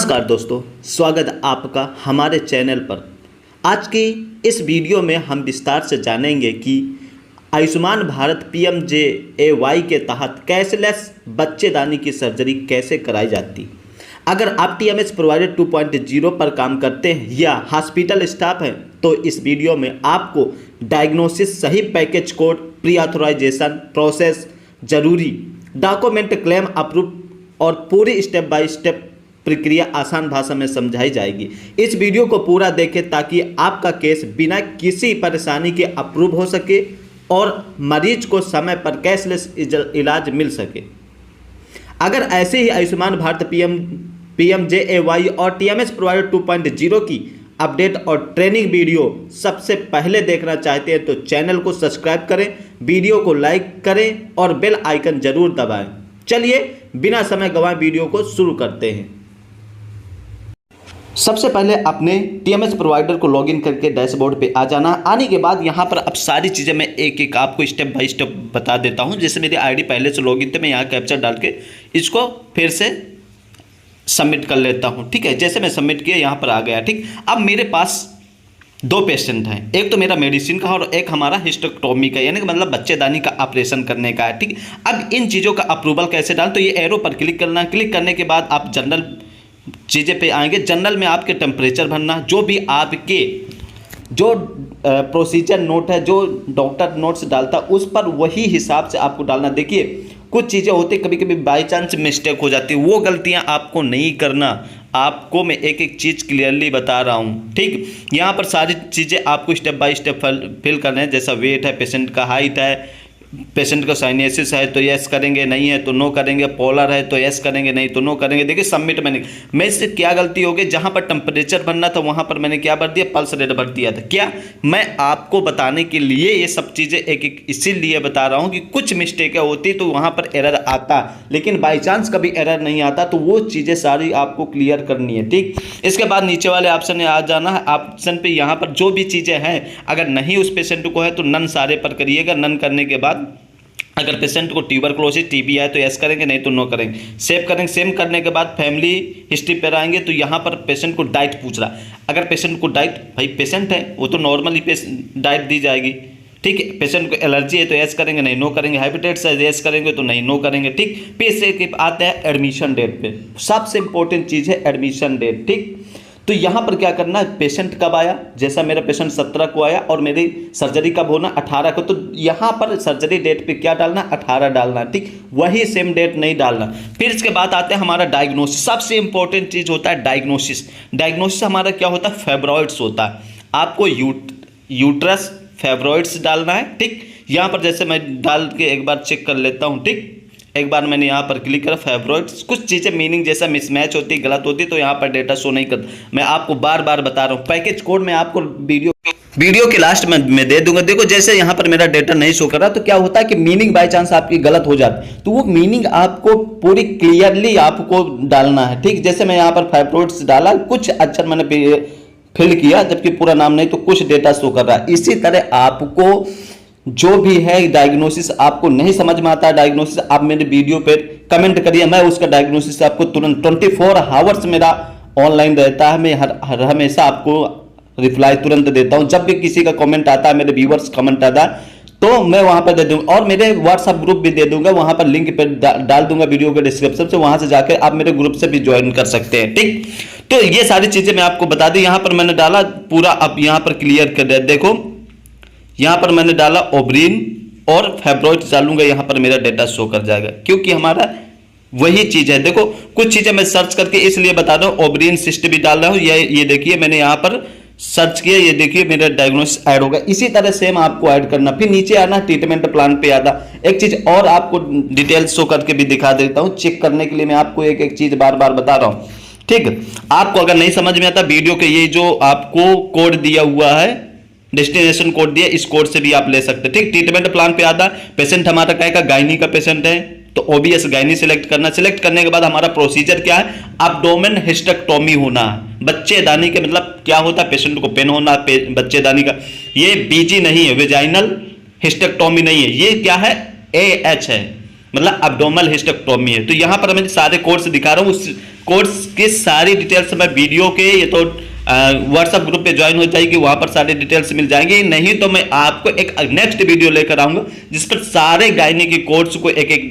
नमस्कार दोस्तों, स्वागत आपका हमारे चैनल पर। आज की इस वीडियो में हम विस्तार से जानेंगे कि आयुष्मान भारत PMJAY के तहत कैशलेस बच्चेदानी की सर्जरी कैसे कराई जाती। अगर आप TMS प्रोवाइडर 2.0 पर काम करते हैं या हॉस्पिटल स्टाफ हैं तो इस वीडियो में आपको डायग्नोसिस, सही package code, pre authorization process, जरूरी डॉक्यूमेंट, क्लेम अप्रूव और पूरी स्टेप बाय स्टेप प्रक्रिया आसान भाषा में समझाई जाएगी। इस वीडियो को पूरा देखें ताकि आपका केस बिना किसी परेशानी के अप्रूव हो सके और मरीज को समय पर कैशलेस इलाज मिल सके। अगर ऐसे ही आयुष्मान भारत PMJAY और TMS प्रोवाइडर 2.0 की अपडेट और ट्रेनिंग वीडियो सबसे पहले देखना चाहते हैं तो चैनल को सब्सक्राइब करें, वीडियो को लाइक करें और बेल आइकन जरूर दबाएं। चलिए बिना समय गंवाए वीडियो को शुरू करते हैं। सबसे पहले अपने TMS प्रोवाइडर को लॉगिन करके डैशबोर्ड पे आ जाना। आने के बाद यहाँ पर अब सारी चीज़ें मैं एक एक आपको स्टेप बाय स्टेप बता देता हूँ। जैसे मेरी आईडी पहले से लॉगिन थे, मैं यहाँ कैप्चर डाल के इसको फिर से सबमिट कर लेता हूँ। ठीक है, जैसे मैं सबमिट किया यहाँ पर आ गया। ठीक, अब मेरे पास दो पेशेंट हैं, एक तो मेरा मेडिसिन का और एक हमारा हिस्टेक्टोमी का, यानी कि मतलब बच्चेदानी का ऑपरेशन करने का है। ठीक, अब इन चीज़ों का अप्रूवल कैसे डाल, तो ये एरो पर क्लिक करना। क्लिक करने के बाद आप जनरल चीज़ें पे आएंगे। जनरल में आपके टेम्परेचर भरना, जो भी आपके जो प्रोसीजर नोट है, जो डॉक्टर नोट्स डालता उस पर वही हिसाब से आपको डालना। देखिए कुछ चीज़ें होती कभी कभी बाई चांस मिस्टेक हो जाती है, वो गलतियां आपको नहीं करना। आपको मैं एक एक चीज़ क्लियरली बता रहा हूँ। ठीक, यहाँ पर सारी चीज़ें आपको स्टेप बाय स्टेप फिल करना है। जैसा वेट है, पेशेंट का हाइट है, पेशेंट का साइनेसिस है तो यस करेंगे, नहीं है तो नो करेंगे, पोलर है तो यस करेंगे, नहीं तो नो करेंगे। देखिए सबमिट मैं इससे क्या गलती हो गई, जहाँ पर टेम्परेचर भरना था वहाँ पर मैंने क्या भर दिया, पल्स रेट भर दिया था। क्या मैं आपको बताने के लिए ये सब चीज़ें एक एक इसीलिए बता रहा हूँ कि कुछ मिस्टेकें होती तो वहाँ पर एरर आता, लेकिन बाई चांस कभी एरर नहीं आता तो वो चीज़ें सारी आपको क्लियर करनी है। ठीक, इसके बाद नीचे वाले ऑप्शन में आ जाना है। ऑप्शन पे यहाँ पर जो भी चीज़ें हैं, अगर नहीं उस पेशेंट को है तो नन सारे पर करिएगा। नन करने के बाद अगर पेशेंट को ट्यूबरकुलोसिस TB है तो यस करेंगे, नहीं तो नो करेंगे। सेव करेंगे। सेव करने के बाद फैमिली हिस्ट्री पर आएंगे तो यहाँ पर पेशेंट को डाइट पूछ रहा। अगर पेशेंट को डाइट, भाई पेशेंट है वो तो नॉर्मली डाइट दी जाएगी। ठीक है, पेशेंट को एलर्जी है तो यस करेंगे, नहीं नो करेंगे। हाइपेटाइटिस है यस करेंगे तो नहीं नो करेंगे। ठीक, फिर से आते हैं एडमिशन डेट पे। सबसे इंपॉर्टेंट चीज़ है एडमिशन डेट। ठीक, तो यहाँ पर क्या करना है, पेशेंट कब आया, जैसा मेरा पेशेंट 17 को आया और मेरी सर्जरी कब होना 18 को, तो यहाँ पर सर्जरी डेट पे क्या डालना, 18 डालना। ठीक, वही सेम डेट नहीं डालना। फिर इसके बाद आते हैं हमारा डायग्नोसिस। सबसे इंपॉर्टेंट चीज़ होता है डायग्नोसिस। डायग्नोसिस हमारा क्या होता है, फेब्रॉइड्स होता है। आपको यूट्रस फेब्रॉइड्स डालना है। ठीक, यहाँ पर जैसे मैं डाल के एक बार चेक कर लेता हूँ। ठीक, एक बार मैंने यहाँ पर क्लिक करा फेब्रॉइड्स, कुछ चीज़ें मीनिंग जैसा मिसमैच होती, गलत होती तो यहाँ पर डेटा शो नहीं करता। मैं आपको बार बार बता रहा हूँ। पैकेज कोड मैं आपको वीडियो के लास्ट में मैं दे दूंगा। देखो जैसे यहाँ पर मेरा डेटा नहीं शो कर रहा तो क्या होता है कि मीनिंग बाय चांस आपकी गलत हो जाती, तो वो मीनिंग आपको पूरी क्लियरली आपको डालना है। ठीक, जैसे मैं यहाँ पर फेब्रॉइड्स डाला, कुछ अक्षर मैंने फिल किया जबकि पूरा नाम नहीं, तो कुछ डेटा शो कर रहा है। इसी तरह आपको जो भी है डायग्नोसिस आपको नहीं समझ में आता है डायग्नोसिस, आप मेरे वीडियो पे कमेंट करिए, मैं उसका डायग्नोसिस आपको तुरंत 24 आवर्स मेरा ऑनलाइन रहता है। मैं हर हमेशा आपको रिप्लाई तुरंत देता हूं। जब भी किसी का कमेंट आता है, मेरे व्यूवर्स कमेंट आता है तो मैं वहां पर दे दूंगा और मेरे व्हाट्सएप ग्रुप भी दे दूंगा, वहां पर लिंक पे डाल दूंगा वीडियो के डिस्क्रिप्शन से, वहां से जाकर आप मेरे ग्रुप से भी ज्वाइन कर सकते हैं। ठीक, तो ये सारी चीजें मैं आपको बता दी। यहां पर मैंने डाला पूरा, अब यहां पर क्लियर कर दे। देखो यहां पर मैंने डाला ओब्रीन और फेब्रॉइड डालूंगा, यहां पर मेरा डेटा शो कर जाएगा क्योंकि हमारा वही चीज है। देखो कुछ चीजें मैं सर्च करके इसलिए बता रहा हूं, ओब्रीन सिस्ट भी डाल रहा हूं। ये देखिए मैंने यहां पर सर्च किया, ये देखिए मेरा डायग्नोसिस ऐड होगा। इसी तरह सेम आपको ऐड करना। फिर नीचे आना, ट्रीटमेंट प्लान पे आना। एक चीज और आपको डिटेल शो करके भी दिखा देता हूं, चेक करने के लिए मैं आपको एक एक चीज बार बार बता रहा हूं। ठीक, आपको अगर नहीं समझ में आता वीडियो के ये जो आपको कोड दिया हुआ है, डेस्टिनेशन कोड दिया, इस कोड से भी आप ले सकते हैं। ठीक, ट्रीटमेंट प्लान पे आता, पेशेंट हमारा क्या है, गायनी का पेशेंट है तो ओबीएस गायनी सिलेक्ट करना। सिलेक्ट करने के बाद हमारा प्रोसीजर क्या है, एब्डोमेन हिस्टेक्टोमी होना है। बच्चेदानी के मतलब क्या होता है, पेशेंट को पेन होना, बच्चेदानी का। ये बीजी नहीं है, वेजाइनल हिस्टेक्टोमी नहीं है, ये क्या है, AH है। मतलब एब्डोमिनल हिस्टेक्टोमी है। तो यहाँ पर मैं सारे कोर्स दिखा रहा हूँ, उस कोर्स के सारी डिटेल्स मैं वीडियो के ये तो व्हाट्सएप ग्रुप पे ज्वाइन हो जाएगी, वहां पर सारे डिटेल्स मिल जाएंगे। नहीं तो मैं आपको एक नेक्स्ट वीडियो लेकर आऊंगा जिस पर सारे गायनी के कोर्स को एक एक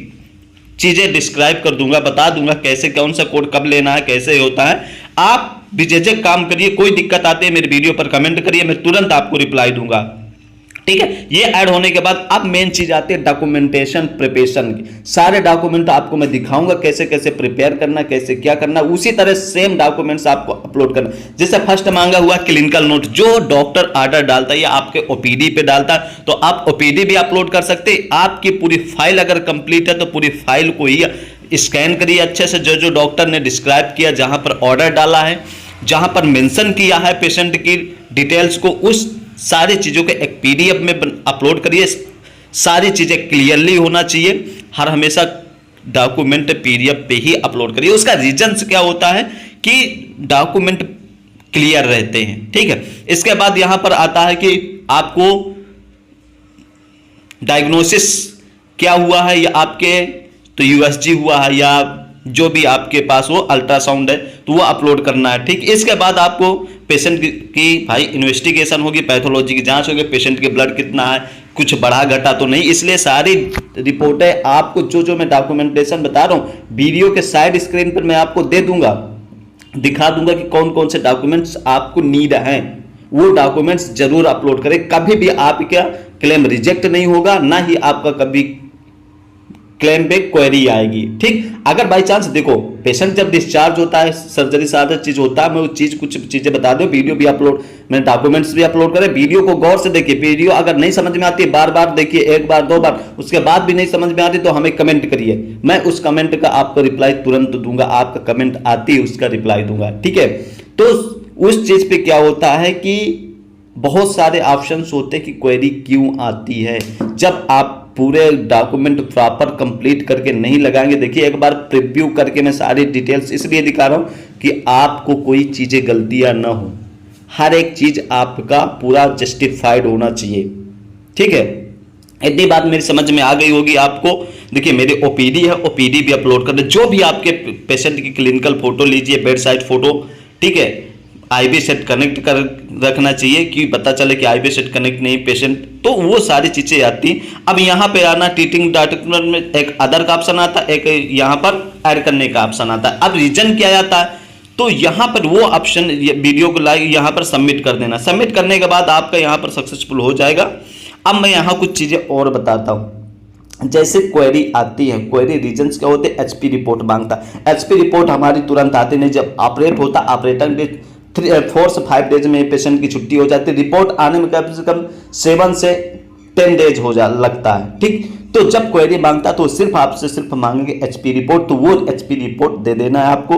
चीजें डिस्क्राइब कर दूंगा, बता दूंगा कैसे कौन सा कोड कब लेना है, कैसे होता है। आप बेझिझक काम करिए, कोई दिक्कत आती है मेरे वीडियो पर कमेंट करिए, मैं तुरंत आपको रिप्लाई दूंगा, ठीक है। ये ऐड होने के बाद अब मेन चीज आती है डॉक्यूमेंटेशन प्रिपरेशन की। सारे डॉक्यूमेंट आपको मैं दिखाऊंगा कैसे कैसे प्रिपेयर करना, कैसे क्या करना, उसी तरह सेम डॉक्यूमेंट्स आपको अपलोड करना। जैसे फर्स्ट मांगा हुआ क्लिनिकल नोट, जो डॉक्टर ऑर्डर डालता है या आपके ओपीडी पे डालता है तो आप ओपीडी भी अपलोड कर सकते हैं। आपकी पूरी फाइल अगर कंप्लीट है तो पूरी फाइल को ही स्कैन करिए अच्छे से, जो जो डॉक्टर ने डिस्क्राइब किया, जहां पर ऑर्डर डाला है, जहां पर मेंशन किया है पेशेंट की डिटेल्स को, उस सारी चीजों के एक पीडीएफ में अपलोड करिए। सारी चीजें क्लियरली होना चाहिए, हर हमेशा डॉक्यूमेंट पीडीएफ पे ही अपलोड करिए। उसका रीजंस क्या होता है कि डॉक्यूमेंट क्लियर रहते हैं, ठीक है। इसके बाद यहां पर आता है कि आपको डायग्नोसिस क्या हुआ है, या आपके तो यूएसजी हुआ है या जो भी आपके पास वो अल्ट्रासाउंड है तो वो अपलोड करना है, ठीक। इसके बाद आपको पेशेंट की भाई इन्वेस्टिगेशन होगी, पैथोलॉजी की जांच होगी, पेशेंट के ब्लड कितना है, कुछ बढ़ा घटा तो नहीं, इसलिए सारी रिपोर्टें आपको जो जो मैं डॉक्यूमेंटेशन बता रहा हूं वीडियो के साइड स्क्रीन पर मैं आपको दे दूंगा, दिखा दूंगा कि कौन कौन से डॉक्यूमेंट्स आपको नीड हैं। वो डॉक्यूमेंट्स जरूर अपलोड करें, कभी भी आपका क्लेम रिजेक्ट नहीं होगा, ना ही आपका कभी क्लेम पे क्वेरी आएगी, ठीक। अगर बाई चांस देखो पेशेंट जब डिस्चार्ज होता है, सर्जरी से ज्यादा चीज होता है, मैं वो चीज कुछ चीजें बता दूं, वीडियो भी अपलोड, मैंने डॉक्यूमेंट्स भी अपलोड करे। वीडियो को गौर से देखिए, वीडियो अगर नहीं समझ में आती है बार बार देखिए, एक बार दो बार, उसके बाद भी नहीं समझ में आती तो हमें कमेंट करिए, मैं उस कमेंट का आपको रिप्लाई तुरंत दूंगा। आपका कमेंट आती है उसका रिप्लाई दूंगा, ठीक है। तो उस चीज पे क्या होता है कि बहुत सारे ऑप्शंस होते हैं कि क्वेरी क्यों आती है, जब आप पूरे डॉक्यूमेंट प्रॉपर कंप्लीट करके नहीं लगाएंगे। देखिए एक बार प्रीव्यू करके मैं सारी डिटेल्स इसलिए दिखा रहा हूं कि आपको कोई चीजें गलतियां ना हो, हर एक चीज आपका पूरा जस्टिफाइड होना चाहिए, ठीक है। इतनी बात मेरी समझ में आ गई होगी आपको। देखिए मेरे ओपीडी है, ओपीडी भी अपलोड कर दे, जो भी आपके पेशेंट की क्लिनिकल फोटो लीजिए, बेड साइड फोटो, ठीक है। आईबी सेट कनेक्ट कर रखना चाहिए कि पता चले कि आईबी सेट कनेक्ट नहीं पेशेंट, तो वो सारी चीजें आती। अब यहाँ पे आना टीचिंग डॉक्यूमेंट में एक अदर का ऑप्शन आता है, एक यहाँ पर ऐड करने का ऑप्शन आता है। अब रीजन क्या आता है, तो यहाँ पर वो ऑप्शन वीडियो को लाइक यहाँ पर सबमिट कर देना। सबमिट करने के बाद आपका यहाँ पर सक्सेसफुल हो जाएगा। अब मैं यहाँ कुछ चीजें और बताता हूँ। जैसे क्वेरी आती है, क्वेरी रीजंस क्या होते हैं, एचपी रिपोर्ट मांगता है। एचपी रिपोर्ट हमारी तुरंत आती नहीं, जब ऑपरेट होता ऑपरेटर भी 4 से 5 डेज में पेशेंट की छुट्टी हो जाती है। रिपोर्ट आने में कम से कम 7 से 10 डेज हो लगता है, ठीक। तो जब क्वेरी मांगता तो सिर्फ आपसे सिर्फ मांगेंगे एचपी रिपोर्ट, तो वो एचपी रिपोर्ट दे देना है आपको।